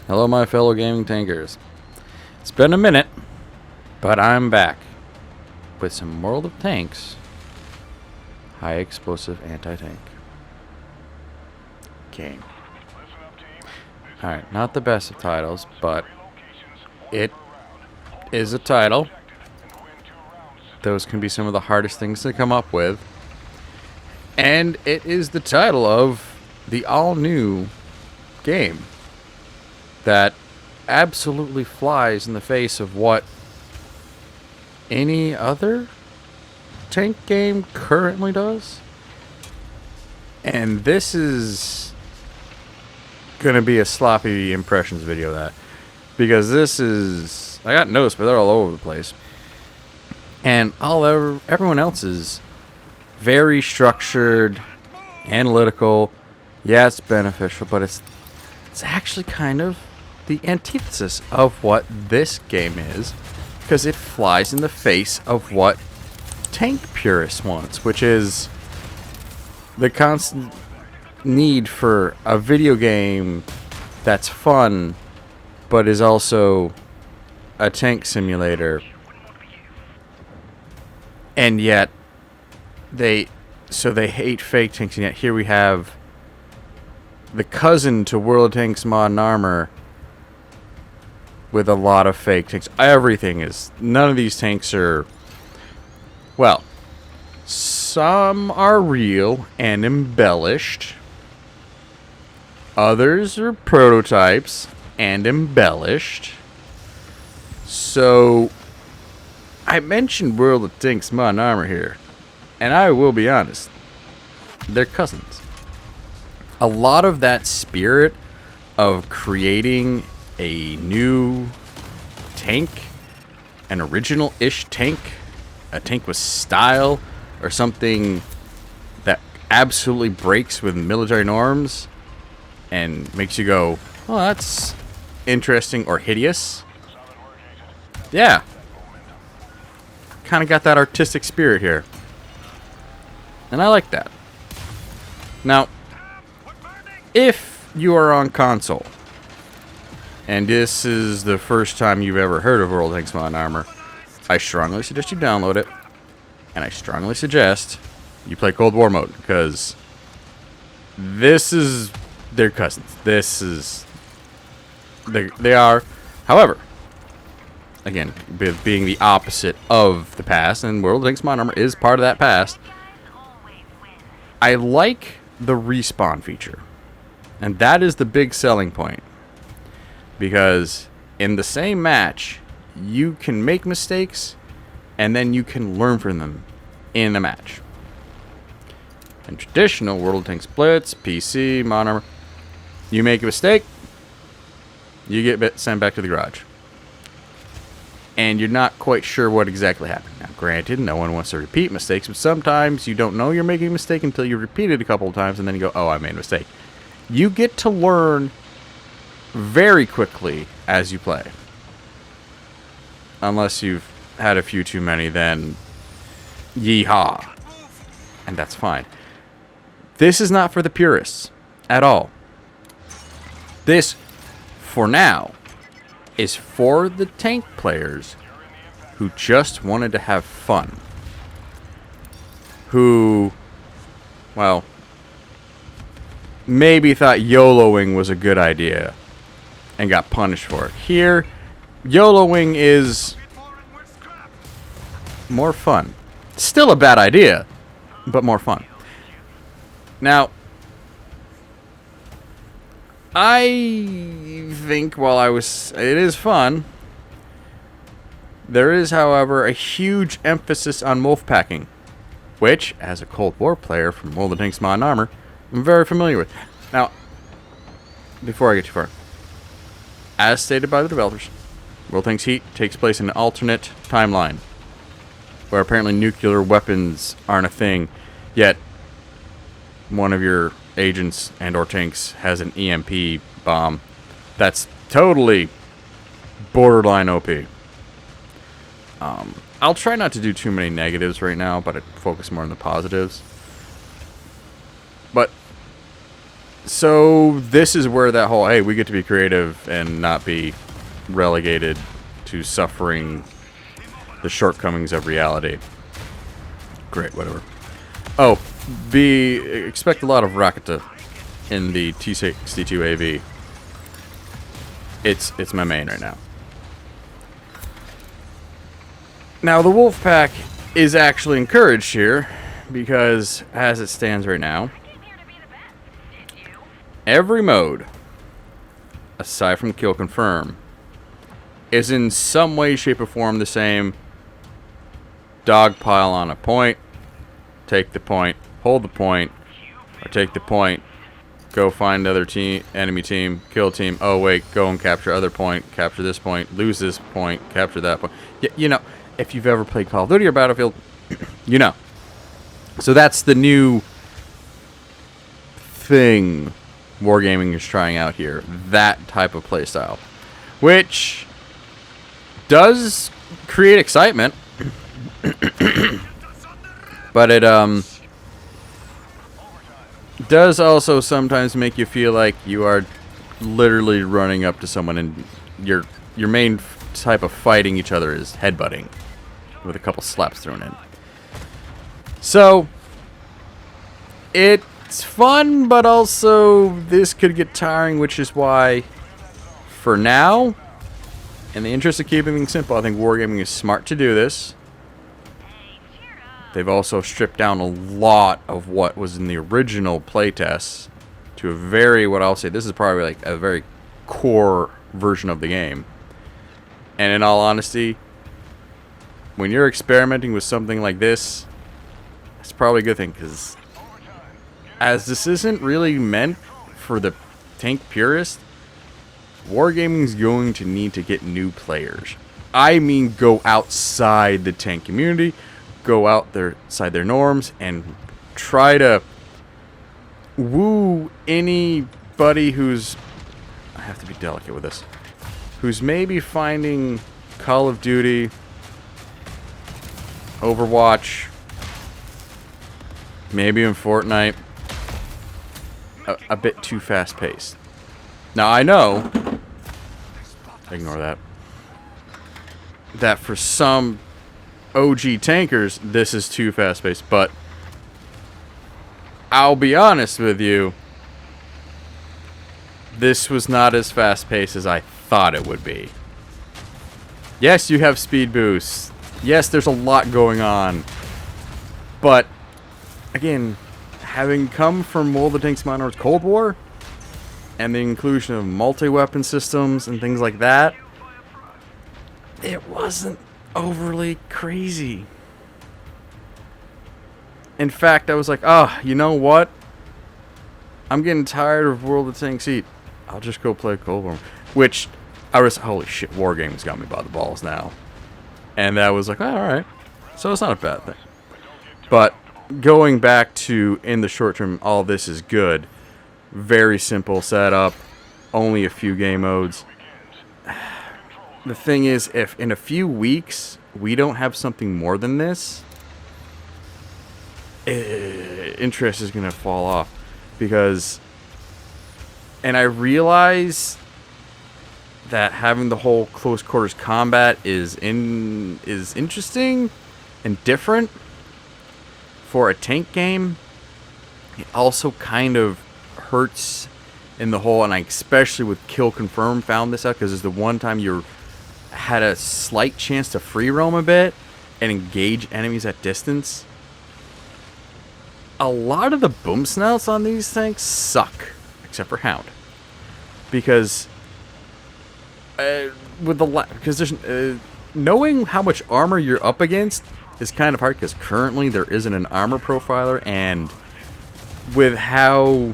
Hello, my fellow gaming tankers. It's been a minute, but I'm back with some World of Tanks high explosive anti-tank game. Alright, not the best of titles, but it is a title. Those can be some of the hardest things to come up with. And it is the title of the all-new game that absolutely flies in the face of what any other tank game currently does. And this is gonna be a sloppy impressions video of that, because this is, I got notes, but they're all over the place, and everyone else is very structured, analytical. Yeah, it's beneficial, but it's actually kind of the antithesis of what this game is, because it flies in the face of what tank purists wants, which is the constant need for a video game that's fun but is also a tank simulator. And yet they hate fake tanks, and yet here we have the cousin to World of Tanks Modern Armor with a lot of fake tanks. None of these tanks are, well, some are real and embellished. Others are prototypes and embellished. So, I mentioned World of Tanks Modern Armor here, and I will be honest, they're cousins. A lot of that spirit of creating a new tank, an original-ish tank, a tank with style, or something that absolutely breaks with military norms and makes you go, oh, that's interesting or hideous. Yeah. Kind of got that artistic spirit here. And I like that. Now, if you are on console, and this is the first time you've ever heard of World of Tanks Modern Armor, I strongly suggest you download it, and I strongly suggest you play Cold War mode, because this is their cousins. They are, however, again, being the opposite of the past, and World of Tanks Modern Armor is part of that past, I like the respawn feature, and that is the big selling point. Because in the same match, you can make mistakes, and then you can learn from them in a match. In traditional World of Tanks Blitz, PC, Modern Armor, you make a mistake, you get sent back to the garage. And you're not quite sure what exactly happened. Now, granted, no one wants to repeat mistakes, but sometimes you don't know you're making a mistake until you repeat it a couple of times, and then you go, oh, I made a mistake. You get to learn very quickly as you play. Unless you've had a few too many, then yeehaw. And that's fine. This is not for the purists at all. This, for now, is for the tank players who just wanted to have fun. Who, well, maybe thought YOLOing was a good idea and got punished for it. Here, YOLOing is more fun. Still a bad idea, but more fun. Now, I think it is fun. There is, however, a huge emphasis on wolfpacking, which, as a Cold War player from World of Tanks Modern Armor, I'm very familiar with. Now, before I get too far, as stated by the developers, World of Tanks Heat takes place in an alternate timeline, where apparently nuclear weapons aren't a thing, yet one of your agents and or tanks has an EMP bomb that's totally borderline OP. I'll try not to do too many negatives right now, but I focus more on the positives. But So this is where that whole, hey, we get to be creative and not be relegated to suffering the shortcomings of reality. Great, whatever. Oh, expect a lot of Rakata in the T62 AV. It's my main right now. Now the wolf pack is actually encouraged here because as it stands right now, every mode aside from kill confirm is in some way, shape, or form the same. Dogpile on a point, take the point, hold the point, or take the point, go find another team, enemy team, kill team. Oh wait, go and capture other point, capture this point, lose this point, capture that point. You know, if you've ever played Call of Duty or Battlefield, you know. So that's the new thing WarGaming is trying out here. That type of playstyle, which does create excitement, but it does also sometimes make you feel like you are literally running up to someone and your main type of fighting each other is headbutting with a couple slaps thrown in. So it's fun, but also this could get tiring, which is why for now, in the interest of keeping things simple, I think WarGaming is smart to do this. They've also stripped down a lot of what was in the original playtests to a very, what I'll say, this is probably like a very core version of the game. And in all honesty, when you're experimenting with something like this, it's probably a good thing, because as this isn't really meant for the tank purist, WarGaming is going to need to get new players. I mean, go outside the tank community, go outside their norms, and try to woo anybody who's, I have to be delicate with this, who's maybe finding Call of Duty, Overwatch, maybe in Fortnite, a bit too fast-paced. Now, I know, ignore that for some OG tankers, this is too fast-paced, but I'll be honest with you, this was not as fast-paced as I thought it would be. Yes, you have speed boosts. Yes, there's a lot going on. But, again, having come from World of Tanks Modern Warfare Cold War, and the inclusion of multi-weapon systems and things like that, it wasn't overly crazy. In fact, I was like, oh, you know what? I'm getting tired of World of Tanks Heat. I'll just go play Cold War. Which, I was, holy shit, WarGaming's got me by the balls now. And that was like, oh, alright. So it's not a bad thing. But, going back to, in the short term, all this is good. Very simple setup. Only a few game modes. The thing is, if in a few weeks we don't have something more than this, interest is going to fall off. Because, and I realize that having the whole close quarters combat is interesting and different for a tank game. It also kind of hurts in the whole, and I especially with Kill Confirm found this out, because it's the one time you had a slight chance to free roam a bit and engage enemies at distance. A lot of the boom snouts on these tanks suck, except for Hound, because with the because there's knowing how much armor you're up against is kind of hard, because currently there isn't an armor profiler, and with how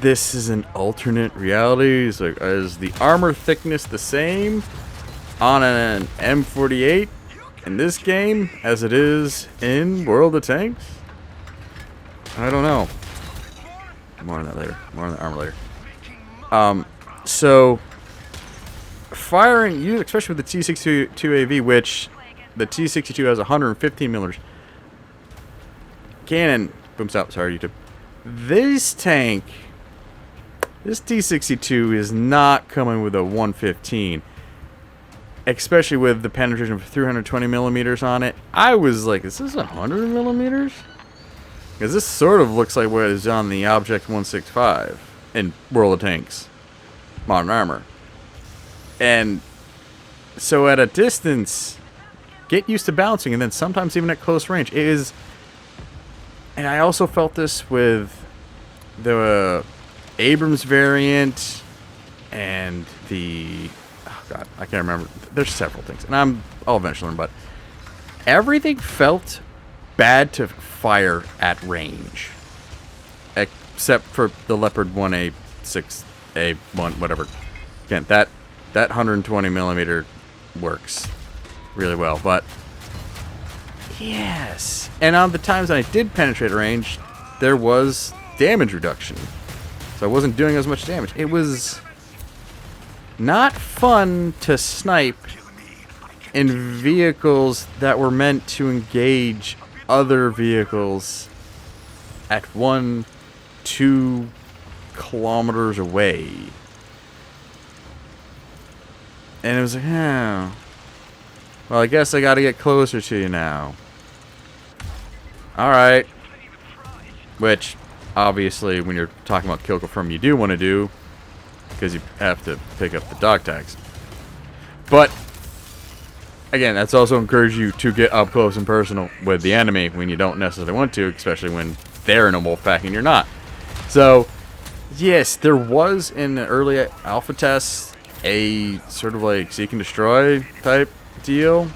this is an alternate reality, is like, is the armor thickness the same on an M48 in this game as it is in World of Tanks? I don't know. More on that later. More on the armor later. So firing, you especially with the T62 AV, which the T62 has 115 millers cannon. Booms out. Sorry, YouTube. This tank, this T-62 is not coming with a 115. Especially with the penetration of 320 millimeters on it. I was like, is this 100 millimeters? Because this sort of looks like what is on the Object 165 in World of Tanks Modern Armor. And so at a distance, get used to bouncing, and then sometimes even at close range. It is... And I also felt this with the Abrams variant and the... Oh God, I can't remember. There's several things, and I'll eventually learn, but everything felt bad to fire at range. Except for the Leopard 1A, 6A1, whatever. Again, that 120 millimeter works really well, but yes. And on the times I did penetrate range, there was damage reduction. So I wasn't doing as much damage. It was not fun to snipe in vehicles that were meant to engage other vehicles at 1-2 kilometers away. And it was like, oh. Well, I guess I gotta get closer to you now. Alright. Which, obviously, when you're talking about kill confirm, you do want to do, because you have to pick up the dog tags. But, again, that's also encourage you to get up close and personal with the enemy when you don't necessarily want to, especially when they're in a wolf pack and you're not. So, yes, there was in the early alpha tests a sort of like seek and destroy type deal.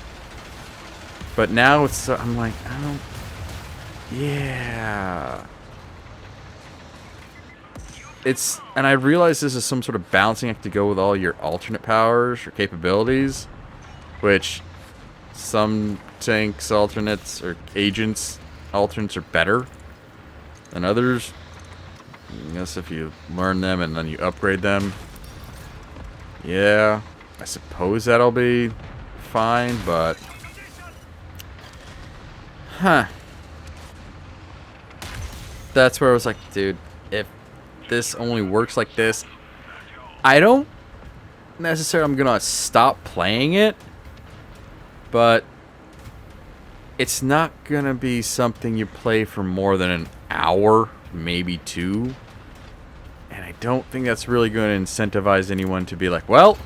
But now it's, I'm like, I don't, yeah. It's, and I realize this is some sort of balancing act to go with all your alternate powers or capabilities, which some tanks alternates or agents alternates are better than others. I guess if you learn them and then you upgrade them, yeah, I suppose that'll be fine, but that's where I was like, dude, if this only works like this, I don't necessarily I'm gonna stop playing it, but it's not gonna be something you play for more than an hour, maybe 2. And I don't think that's really going to incentivize anyone to be like, well,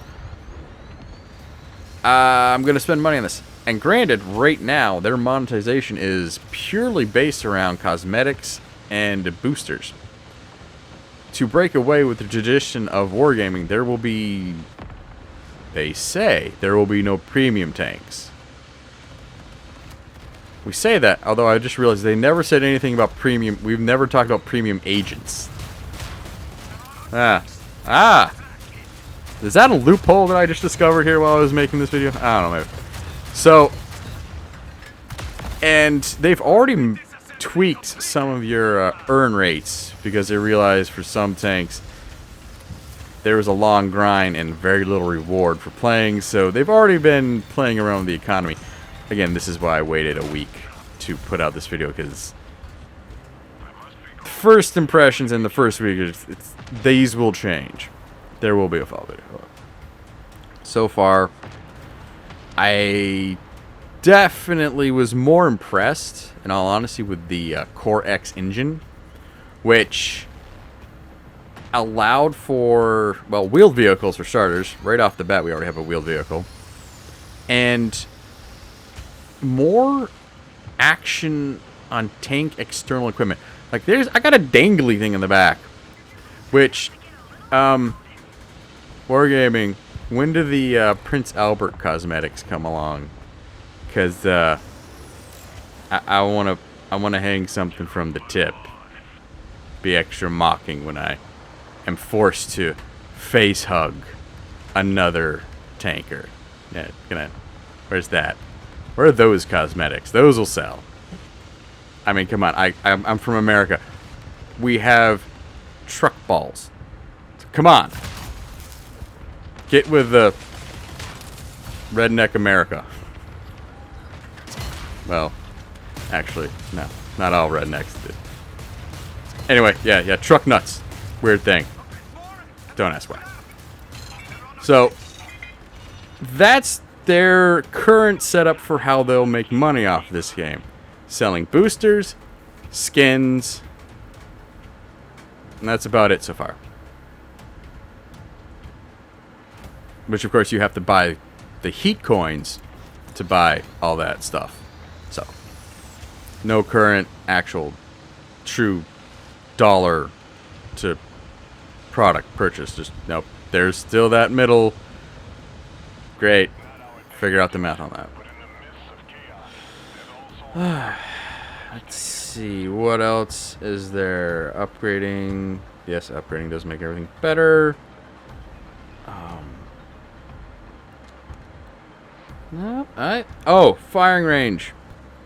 I'm going to spend money on this. And granted, right now, their monetization is purely based around cosmetics and boosters. To break away with the tradition of wargaming, there will be, they say, there will be no premium tanks. We say that, although I just realized they never said anything about premium. We've never talked about premium agents. Is that a loophole that I just discovered here while I was making this video? I don't know, maybe. So, and they've already tweaked some of your earn rates because they realized for some tanks there was a long grind and very little reward for playing, so they've already been playing around with the economy. Again, this is why I waited a week to put out this video, because first impressions in the first week, these will change. There will be a follow video. So far, I definitely was more impressed, in all honesty, with the Core X engine, which allowed for, well, wheeled vehicles for starters. Right off the bat, we already have a wheeled vehicle. And more action on tank external equipment. Like, I got a dangly thing in the back, which, WarGaming, when do the Prince Albert cosmetics come along? Because I wanna hang something from the tip. Be extra mocking when I am forced to face hug another tanker. Yeah, where's that? Where are those cosmetics? Those will sell. I mean, come on. I'm from America. We have truck balls. So come on. Get with the redneck America. Well, actually, no. Not all rednecks do. Anyway, yeah, truck nuts. Weird thing. Don't ask why. So, that's their current setup for how they'll make money off this game. Selling boosters, skins, and that's about it so far. Which, of course, you have to buy the heat coins to buy all that stuff. So, no current actual true dollar to product purchase. Just, nope. There's still that middle. Great. Figure out the math on that. Let's see. What else is there? Upgrading. Yes, upgrading does make everything better. No, oh, firing range.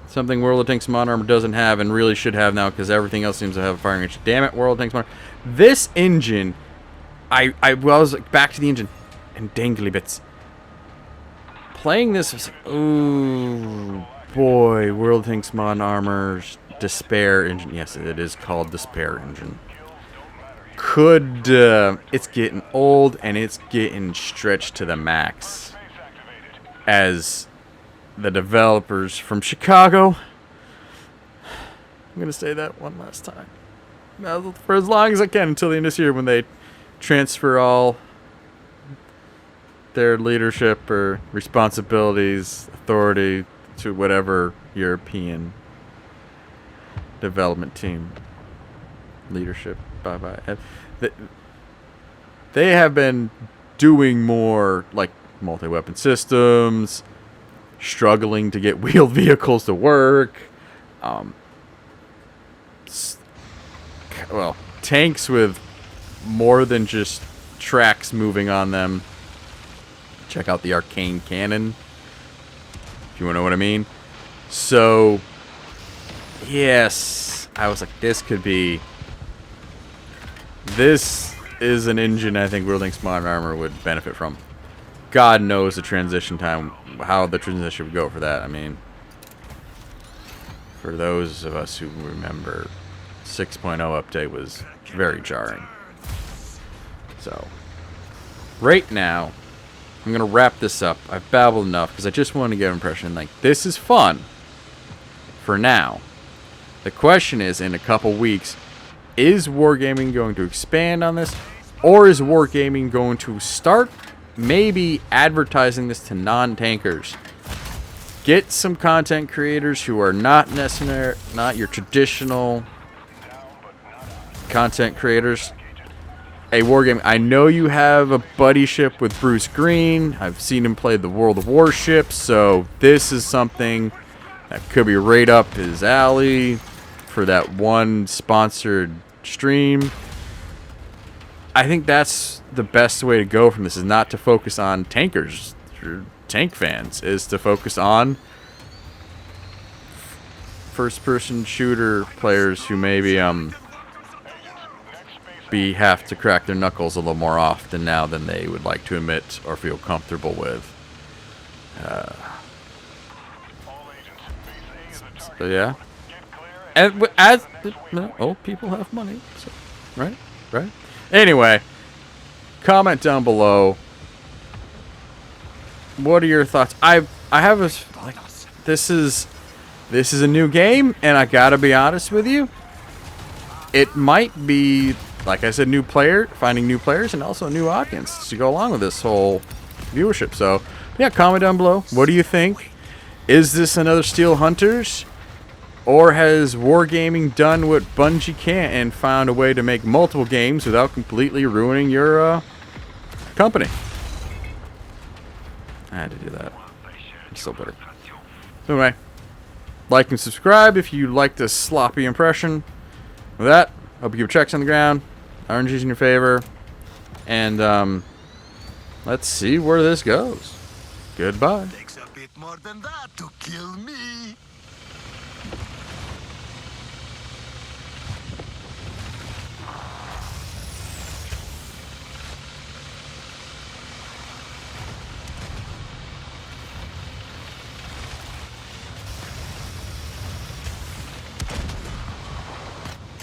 Something World of Tanks Modern Armor doesn't have and really should have now because everything else seems to have a firing range. Damn it, World of Tanks Modern. This engine, I was like, back to the engine and dangly bits. Playing this was like, ooh, boy, World of Tanks Modern Armor's Despair engine. Yes, it is called Despair engine. It's getting old and it's getting stretched to the max. As the developers from Chicago, I'm going to say that one last time. Now, for as long as I can until the end of this year when they transfer all their leadership or responsibilities, authority to whatever European development team leadership. Bye-bye. They have been doing more like multi-weapon systems, struggling to get wheeled vehicles to work. Well, tanks with more than just tracks moving on them. Check out the arcane cannon, if you want to know what I mean. So, yes, I was like, this is an engine I think World of Tanks Modern Armor would benefit from. God knows the transition time, how the transition would go for that. I mean, for those of us who remember, 6.0 update was very jarring. So, right now, I'm going to wrap this up. I've babbled enough because I just want to get an impression. Like, this is fun for now. The question is, in a couple weeks, is WarGaming going to expand on this? Or is WarGaming going to start maybe advertising this to non-tankers? Get some content creators who are not your traditional content creators. Hey, WarGaming, I know you have a buddyship with Bruce Green. I've seen him play the World of Warships, so this is something that could be right up his alley for that one sponsored stream. I think that's the best way to go from this, is not to focus on tankers or tank fans, is to focus on first-person shooter players who maybe have to crack their knuckles a little more often now than they would like to admit or feel comfortable with. So yeah, and as people have money, so, right. Anyway, comment down below. What are your thoughts? I have a like, this is a new game, and I gotta be honest with you. It might be, like I said, finding new players, and also a new audience to go along with this whole viewership. So, yeah, comment down below. What do you think? Is this another Steel Hunters? Or has WarGaming done what Bungie can't and found a way to make multiple games without completely ruining your company? I had to do that. It's still better. So anyway, like and subscribe if you like this sloppy impression. With that, hope you keep checks on the ground, RNG's in your favor, and let's see where this goes. Goodbye. Takes a bit more than that to kill me.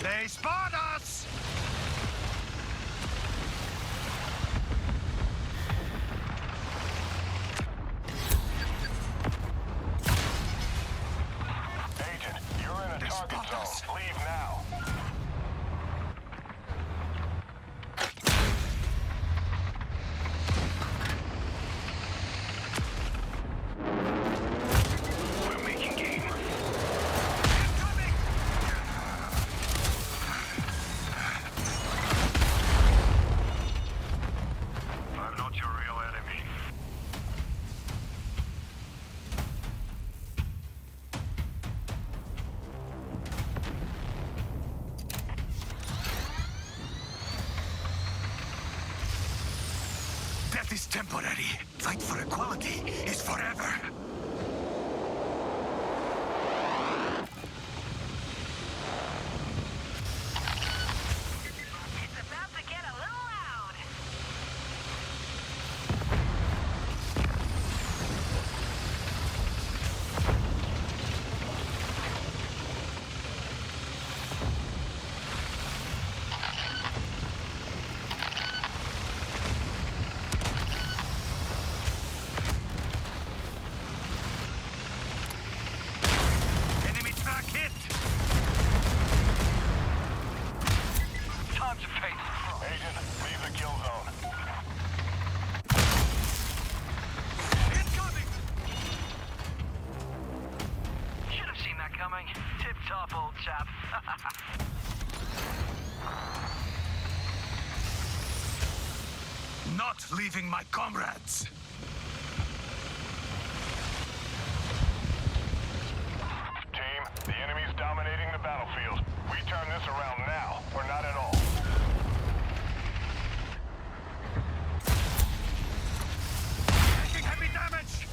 They spot us! Death is temporary. Fight for equality is forever. It's about to get a little loud. Enemy track hit. Time to face the front. Agent, leave the kill zone. Incoming. Should have seen that coming. Tip top, old chap. Not leaving my comrades. Team, the enemy's dominating the battlefield. We turn this around now, or not at all. Taking heavy damage.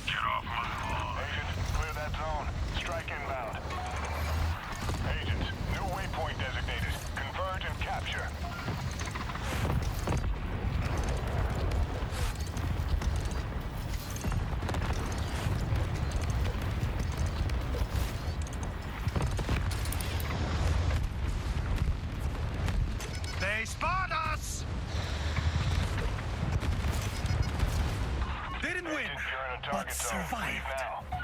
Get off my lawn. Agent, clear that zone. Strike inbound. Agents, new waypoint designated. Converge and capture. They spot us. Didn't win, Agent, you're in a but target zone. Leave survived. now.